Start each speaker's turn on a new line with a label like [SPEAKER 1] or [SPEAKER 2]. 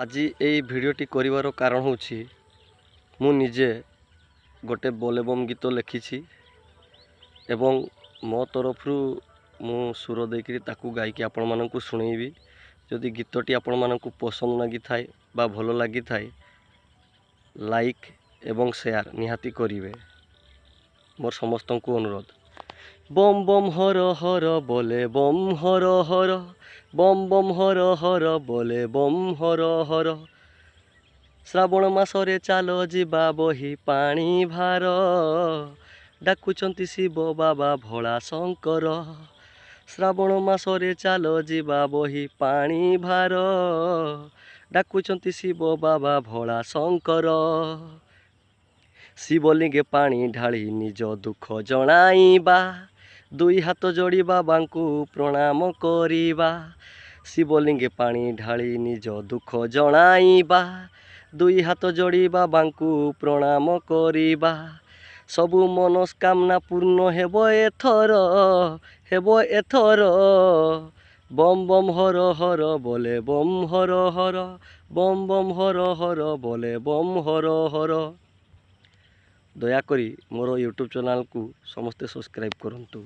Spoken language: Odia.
[SPEAKER 1] আজি এই ভিডিওটি করিবার কারণ হচ্ছে মু নিজে গোটে ବୋଲେବମ୍ ଗୀତ ଲେଖିଛି ଏବଂ ମୋ ତରଫରୁ ମୁଁ ସୁର ଦେଇକରି ତାକୁ ଗାଇକି ଆପଣମାନଙ୍କୁ ଶୁଣେଇବି। ଯଦି ଗୀତଟି ଆପଣମାନଙ୍କୁ ପସନ୍ଦ ଲାଗିଥାଏ ବା ଭଲ ଲାଗିଥାଏ ଲାଇକ୍ ଏବଂ ସେୟାର ନିହାତି କରିବେ। ମୋର ସମସ୍ତଙ୍କୁ ଅନୁରୋଧ। ବମ୍ ବମ୍ ହର ହର ବୋଲେ bomb Har Har, bomb bomb Har Har ବୋଲେ ବମ୍ ହର ହର। ଶ୍ରାବଣ ମାସରେ ଚାଲ ଯିବା ବହି ପାଣି ଭାର, ଡାକୁଛନ୍ତି ଶିବ ବାବା ଭୋଳା ଶଙ୍କର। ଶ୍ରାବଣ ମାସରେ ଚାଲ ଯିବା ବହି ପାଣି ଭାର, ଡାକୁଛନ୍ତି ଶିବ ବାବା ଭୋଳା ଶଙ୍କର। ଶିବଲିଙ୍ଗେ ପାଣି ଢାଳି ନିଜ ଦୁଃଖ ଜଣାଇବା, ଦୁଇ ହାତ ଯୋଡ଼ି ବାବାଙ୍କୁ ପ୍ରଣାମ କରିବା। ଶିବଲିଙ୍ଗେ ପାଣି ଢାଳି ନିଜ ଦୁଃଖ ଜଣାଇବା, ଦୁଇ ହାତ ଯୋଡ଼ି ବାବାଙ୍କୁ ପ୍ରଣାମ କରିବା। ସବୁ ମନସ୍କାମନା ପୂର୍ଣ୍ଣ ହେବ ଏଥର, ହେବ ଏଥର। ବମ୍ ବମ୍ ହର ହର ବୋଲେ bomb Har Har, bomb bomb Har Har ବୋଲେ ବମ୍ ହର ହର। ଦୟାକରି ମୋର ୟୁଟ୍ୟୁବ୍ ଚ୍ୟାନେଲ୍କୁ ସମସ୍ତେ ସବସ୍କ୍ରାଇବ୍ କରନ୍ତୁ।